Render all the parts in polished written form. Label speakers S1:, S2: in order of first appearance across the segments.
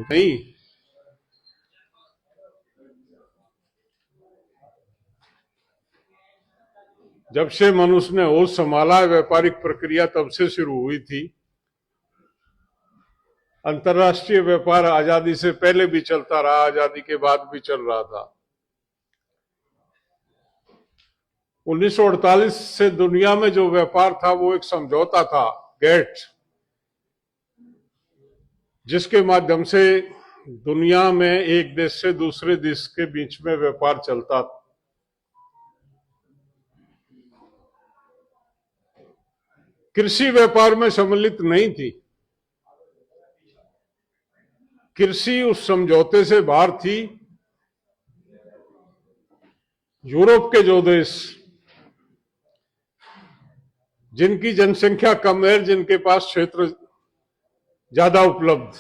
S1: नहीं, जब से मनुष्य ने होश संभाला, व्यापारिक प्रक्रिया तब से शुरू हुई थी। अंतर्राष्ट्रीय व्यापार आजादी से पहले भी चलता रहा, आजादी के बाद भी चल रहा था। 1948 से दुनिया में जो व्यापार था वो एक समझौता था, गेट, जिसके माध्यम से दुनिया में एक देश से दूसरे देश के बीच में व्यापार चलता था। कृषि व्यापार में सम्मिलित नहीं थी। कृषि उस समझौते से बाहर थी। यूरोप के जो देश, जिनकी जनसंख्या कम है, जिनके पास क्षेत्र ज्यादा उपलब्ध,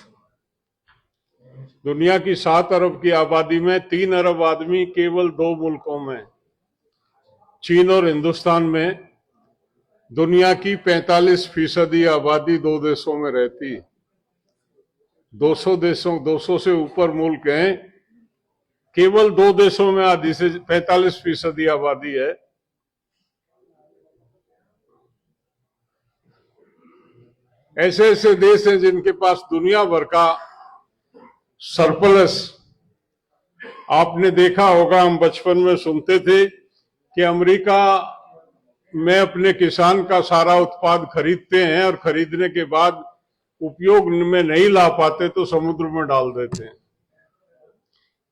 S1: दुनिया की 7 अरब की आबादी में 3 अरब आदमी केवल 2 मुल्कों में, चीन और हिंदुस्तान में। दुनिया की 45% आबादी 2 देशों में रहती। 200 से ऊपर मुल्क हैं, केवल 2 देशों में आधी से 45% आबादी है। ऐसे ऐसे देश हैं जिनके पास दुनिया भर का सरप्लस। आपने देखा होगा, हम बचपन में सुनते थे कि अमेरिका में अपने किसान का सारा उत्पाद खरीदते हैं और खरीदने के बाद उपयोग में नहीं ला पाते तो समुद्र में डाल देते हैं।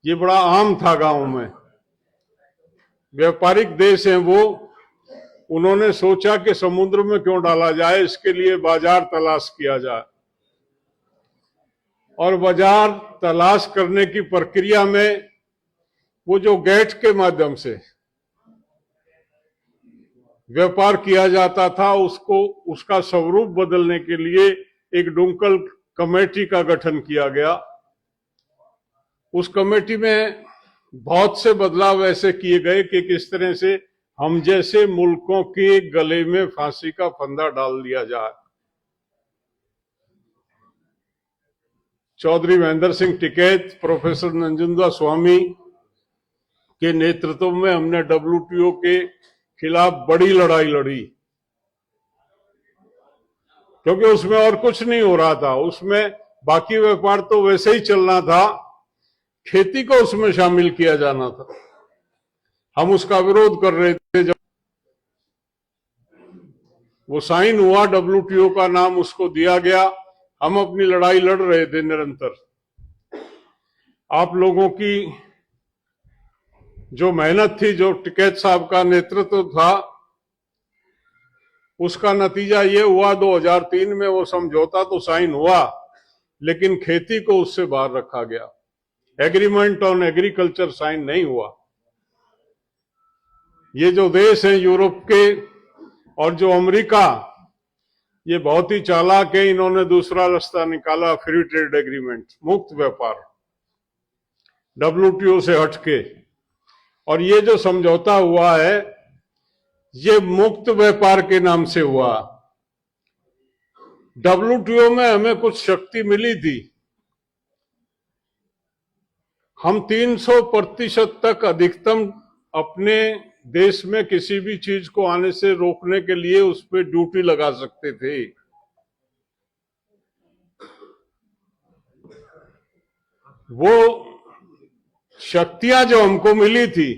S1: ये बड़ा आम था गांव में। व्यापारिक देश हैं वो, उन्होंने सोचा कि समुद्र में क्यों डाला जाए, इसके लिए बाजार तलाश किया जाए। और बाजार तलाश करने की प्रक्रिया में वो जो गेट के माध्यम से व्यापार किया जाता था, उसका स्वरूप बदलने के लिए एक डुंकल कमेटी का गठन किया गया। उस कमेटी में बहुत से बदलाव ऐसे किए गए कि किस तरह से हम जैसे मुल्कों के गले में फांसी का फंदा डाल दिया जाए। चौधरी महेंद्र सिंह टिकैत, प्रोफेसर नंजुंदा स्वामी के नेतृत्व में हमने WTO के खिलाफ बड़ी लड़ाई लड़ी, क्योंकि उसमें और कुछ नहीं हो रहा था। उसमें बाकी व्यापार तो वैसे ही चलना था, खेती को उसमें शामिल किया जाना था। हम उसका विरोध कर रहे थे। जब वो साइन हुआ, WTO का नाम उसको दिया गया, हम अपनी लड़ाई लड़ रहे थे निरंतर। आप लोगों की जो मेहनत थी, जो टिकैत साहब का नेतृत्व था, उसका नतीजा ये हुआ 2003 में वो समझौता तो साइन हुआ, लेकिन खेती को उससे बाहर रखा गया। एग्रीमेंट ऑन एग्रीकल्चर साइन नहीं हुआ। ये जो देश हैं यूरोप के और जो अमेरिका, ये बहुत ही चालाक है। इन्होंने दूसरा रास्ता निकाला, फ्री ट्रेड एग्रीमेंट, मुक्त व्यापार, WTO से हटके। और ये जो समझौता हुआ है, ये मुक्त व्यापार के नाम से हुआ। WTO में हमें कुछ शक्ति मिली थी। हम 300% तक अधिकतम अपने देश में किसी भी चीज को आने से रोकने के लिए उस पर ड्यूटी लगा सकते थे। वो शक्तियां जो हमको मिली थी,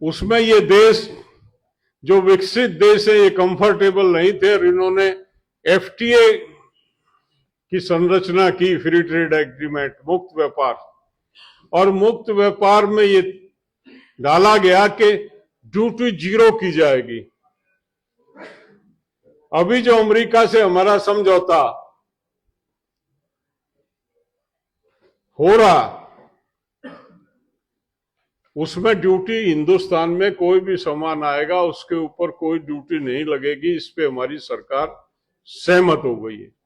S1: उसमें ये देश जो विकसित देश है, ये कंफर्टेबल नहीं थे और इन्होंने FTA की संरचना की, फ्री ट्रेड एग्रीमेंट, मुक्त व्यापार। और मुक्त व्यापार में ये डाला गया कि ड्यूटी 0 की जाएगी। अभी जो अमेरिका से हमारा समझौता हो रहा, उसमें ड्यूटी, हिंदुस्तान में कोई भी सामान आएगा उसके ऊपर कोई ड्यूटी नहीं लगेगी। इस पे हमारी सरकार सहमत हो गई है।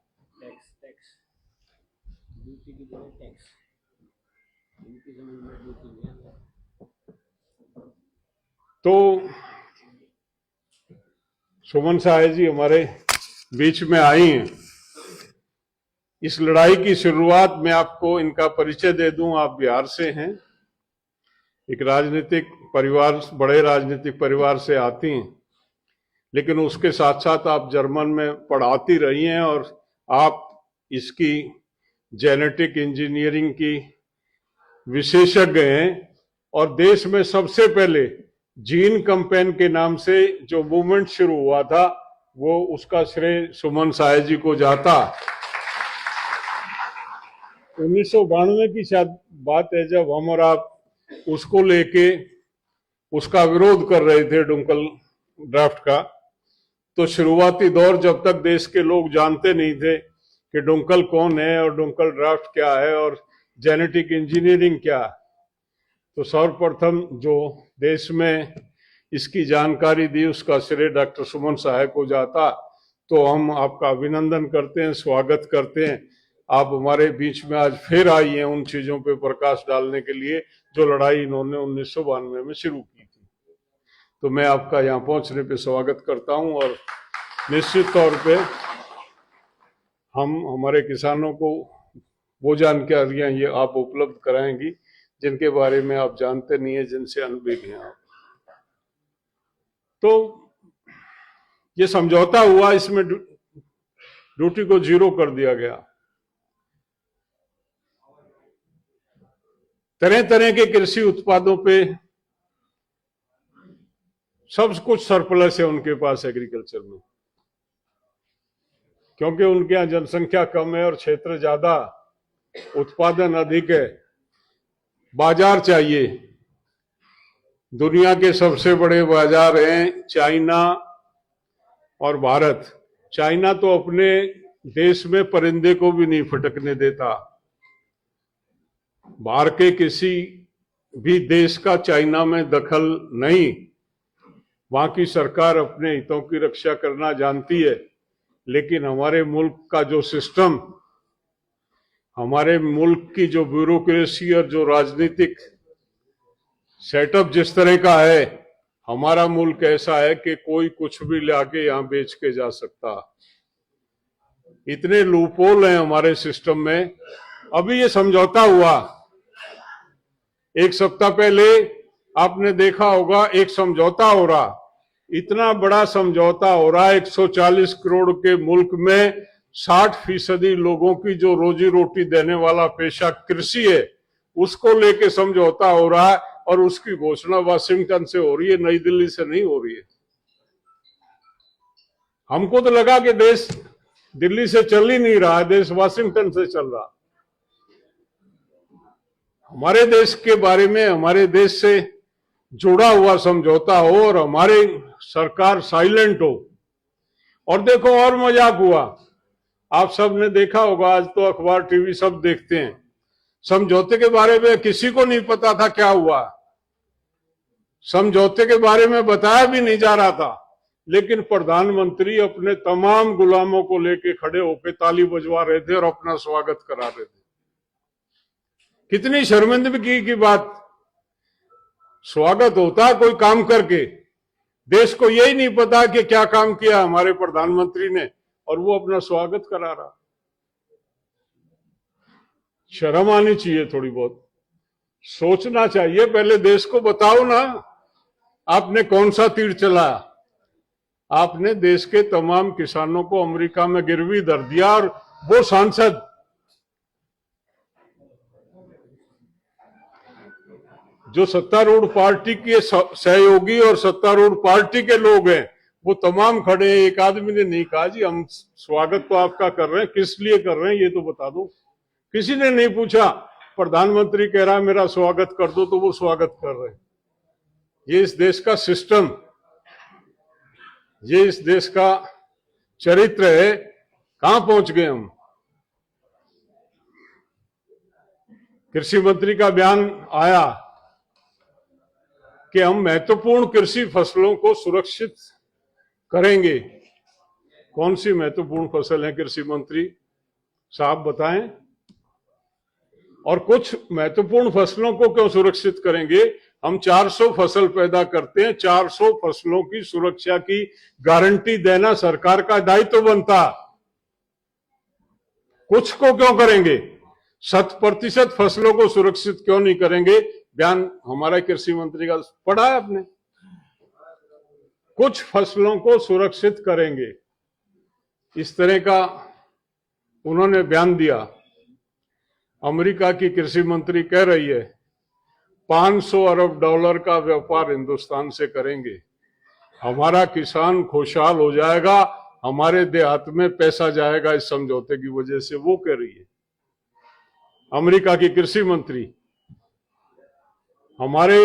S1: तो सुमन साहे जी हमारे बीच में आई हैं। इस लड़ाई की शुरुआत में आपको इनका परिचय दे दूं। आप बिहार से हैं, एक राजनीतिक परिवार, बड़े राजनीतिक परिवार से आती हैं, लेकिन उसके साथ साथ आप जर्मन में पढ़ाती रही हैं और आप इसकी जेनेटिक इंजीनियरिंग की विशेषज्ञ हैं। और देश में सबसे पहले जीन कैंपेन के नाम से जो मूवमेंट शुरू हुआ था, वो उसका श्रेय सुमन साय जी को जाता। 1992 की शायद बात है, जब हम और आप उसको लेके उसका विरोध कर रहे थे, डुंकल ड्राफ्ट का। तो शुरुआती दौर, जब तक देश के लोग जानते नहीं थे कि डुंकल कौन है और डुंकल ड्राफ्ट क्या है और जेनेटिक इंजीनियरिंग क्या है, तो सर्वप्रथम जो देश में इसकी जानकारी दी उसका श्रेय डॉक्टर सुमन साय को जाता। तो हम आपका अभिनंदन करते हैं, स्वागत करते हैं। आप हमारे बीच में आज फिर आई हैं उन चीजों पे प्रकाश डालने के लिए जो लड़ाई इन्होंने 1992 में शुरू की थी। तो मैं आपका यहाँ पहुंचने पे स्वागत करता हूं और निश्चित तौर पे हम हमारे किसानों को वो जानकारियां ये आप उपलब्ध कराएंगी जिनके बारे में आप जानते नहीं है, जिनसे अनभिज्ञ हैं आप। तो ये समझौता हुआ, इसमें ड्यूटी को 0 कर दिया गया। तरह तरह के कृषि उत्पादों पे सब कुछ सरप्लस है उनके पास एग्रीकल्चर में, क्योंकि उनके यहाँ जनसंख्या कम है और क्षेत्र ज्यादा, उत्पादन अधिक है, बाजार चाहिए। दुनिया के सबसे बड़े बाजार हैं चाइना और भारत। चाइना तो अपने देश में परिंदे को भी नहीं फटकने देता। बाहर के किसी भी देश का चाइना में दखल नहीं। वहां की सरकार अपने हितों की रक्षा करना जानती है, लेकिन हमारे मुल्क का जो सिस्टम, हमारे मुल्क की जो ब्यूरोक्रेसी और जो राजनीतिक सेटअप जिस तरह का है, हमारा मुल्क ऐसा है कि कोई कुछ भी लाके यहां बेच के जा सकता। इतने लूपहोल हैं हमारे सिस्टम में। अभी ये समझौता हुआ, एक सप्ताह पहले आपने देखा होगा एक समझौता हो रहा, इतना बड़ा समझौता हो रहा, 140 करोड़ के मुल्क में 60% लोगों की जो रोजी रोटी देने वाला पेशा कृषि है, उसको लेके समझौता हो रहा है और उसकी घोषणा वाशिंगटन से हो रही है, नई दिल्ली से नहीं हो रही है। हमको तो लगा कि देश दिल्ली से चल ही नहीं रहा है, देश वाशिंगटन से चल रहा। हमारे देश के बारे में, हमारे देश से जुड़ा हुआ समझौता हो और हमारी सरकार साइलेंट हो। और देखो और मजाक हुआ, आप सब ने देखा होगा, आज तो अखबार टीवी सब देखते हैं। समझौते के बारे में किसी को नहीं पता था क्या हुआ, समझौते के बारे में बताया भी नहीं जा रहा था, लेकिन प्रधानमंत्री अपने तमाम गुलामों को लेके खड़े होकर ताली बजवा रहे थे और अपना स्वागत करा रहे थे। कितनी शर्मिंदगी की बात। स्वागत होता कोई काम करके, देश को यही नहीं पता कि क्या काम किया हमारे प्रधानमंत्री ने, और वो अपना स्वागत करा रहा। शर्म आनी चाहिए, थोड़ी बहुत सोचना चाहिए। पहले देश को बताओ ना, आपने कौन सा तीर चलाया। आपने देश के तमाम किसानों को अमेरिका में गिरवी धर दिया, और वो सांसद जो सत्तारूढ़ पार्टी के सहयोगी और सत्तारूढ़ पार्टी के लोग हैं, वो तमाम खड़े हैं। एक आदमी ने नहीं कहा जी हम स्वागत तो आपका कर रहे हैं, किस लिए कर रहे हैं ये तो बता दो। किसी ने नहीं पूछा। प्रधानमंत्री कह रहा है मेरा स्वागत कर दो, तो वो स्वागत कर रहे हैं। ये इस देश का सिस्टम, ये इस देश का चरित्र है। कहां पहुंच गए हम। कृषि मंत्री का बयान आया कि हम महत्वपूर्ण कृषि फसलों को सुरक्षित करेंगे। कौन सी महत्वपूर्ण फसल है कृषि मंत्री साहब बताएं। और कुछ महत्वपूर्ण फसलों को क्यों सुरक्षित करेंगे। हम 400 फसल पैदा करते हैं, 400 फसलों की सुरक्षा की गारंटी देना सरकार का दायित्व बनता। कुछ को क्यों करेंगे, 100% फसलों को सुरक्षित क्यों नहीं करेंगे? बयान हमारा कृषि मंत्री का पढ़ा है आपने। कुछ फसलों को सुरक्षित करेंगे, इस तरह का उन्होंने बयान दिया। अमेरिका की कृषि मंत्री कह रही है 500 अरब डॉलर का व्यापार हिंदुस्तान से करेंगे, हमारा किसान खुशहाल हो जाएगा, हमारे देहात में पैसा जाएगा इस समझौते की वजह से। वो कह रही है अमेरिका की कृषि मंत्री। हमारे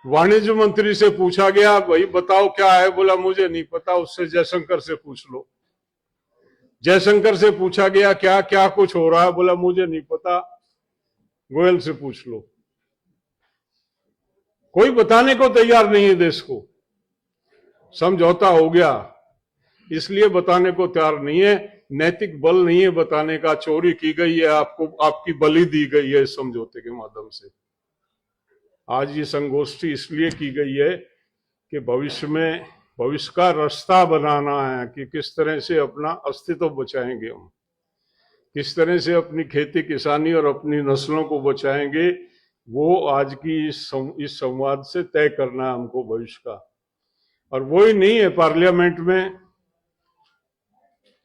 S1: वाणिज्य मंत्री से पूछा गया भाई बताओ क्या है, बोला मुझे नहीं पता, उससे जयशंकर से पूछ लो। जयशंकर से पूछा गया क्या क्या कुछ हो रहा है, बोला मुझे नहीं पता, गोयल से पूछ लो। कोई बताने को तैयार नहीं है देश को। समझौता हो गया इसलिए बताने को तैयार नहीं है, नैतिक बल नहीं है बताने का, चोरी की गई है, आपको आपकी बलि दी गई है इस समझौते के माध्यम से। आज ये संगोष्ठी इसलिए की गई है कि भविष्य का रास्ता बनाना है कि किस तरह से अपना अस्तित्व बचाएंगे हम, किस तरह से अपनी खेती किसानी और अपनी नस्लों को बचाएंगे, वो आज की इस संवाद से तय करना है हमको भविष्य का। और वो ही नहीं है, पार्लियामेंट में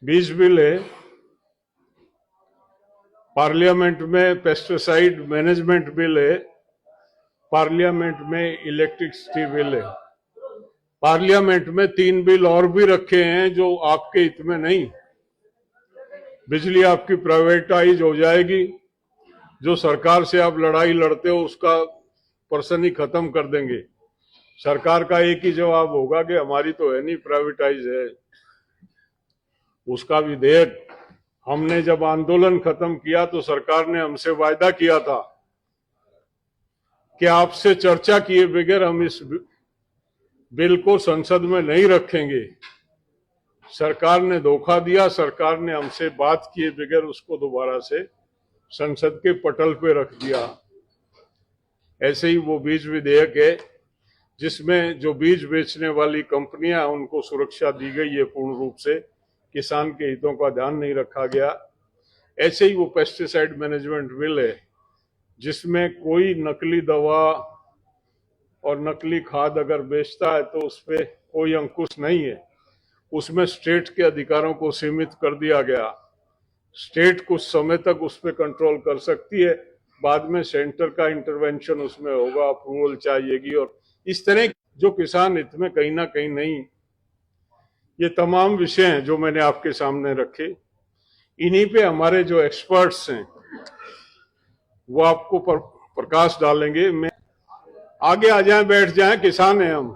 S1: बीज बिल है, पार्लियामेंट में पेस्टिसाइड मैनेजमेंट बिल है, पार्लियामेंट में इलेक्ट्रिसिटी बिल है, पार्लियामेंट में 3 बिल और भी रखे हैं जो आपके हित में नहीं। बिजली आपकी प्राइवेटाइज हो जाएगी, जो सरकार से आप लड़ाई लड़ते हो उसका पर्सन ही खत्म कर देंगे। सरकार का एक ही जवाब होगा कि हमारी तो है नहीं, प्राइवेटाइज है। उसका विधेयक हमने जब आंदोलन खत्म किया तो सरकार ने हमसे वायदा किया था कि आपसे चर्चा किए बगैर हम इस बिल को संसद में नहीं रखेंगे। सरकार ने धोखा दिया, सरकार ने हमसे बात किए बगैर उसको दोबारा से संसद के पटल पे रख दिया। ऐसे ही वो बीज विधेयक है जिसमें जो बीज बेचने वाली कंपनियां उनको सुरक्षा दी गई है पूर्ण रूप से, किसान के हितों का ध्यान नहीं रखा गया। ऐसे ही वो पेस्टिसाइड मैनेजमेंट बिल है जिसमें कोई नकली दवा और नकली खाद अगर बेचता है तो उस पर कोई अंकुश नहीं है, उसमें स्टेट के अधिकारों को सीमित कर दिया गया। स्टेट कुछ समय तक उस पर कंट्रोल कर सकती है, बाद में सेंटर का इंटरवेंशन उसमें होगा, अप्रूवल चाहिएगी और इस तरह जो किसान हित में कहीं ना कहीं नहीं। ये तमाम विषय हैं जो मैंने आपके सामने रखे, इन्हीं पे हमारे जो एक्सपर्ट्स हैं वो आपको प्रकाश डालेंगे। मैं आगे आ जाएं, बैठ जाएं, किसान है हम।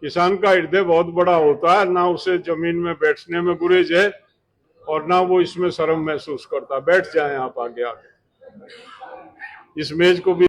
S1: किसान का हृदय बहुत बड़ा होता है, ना उसे जमीन में बैठने में गुरेज है और ना वो इसमें शर्म महसूस करता। बैठ जाएं आप आगे इस मेज को भी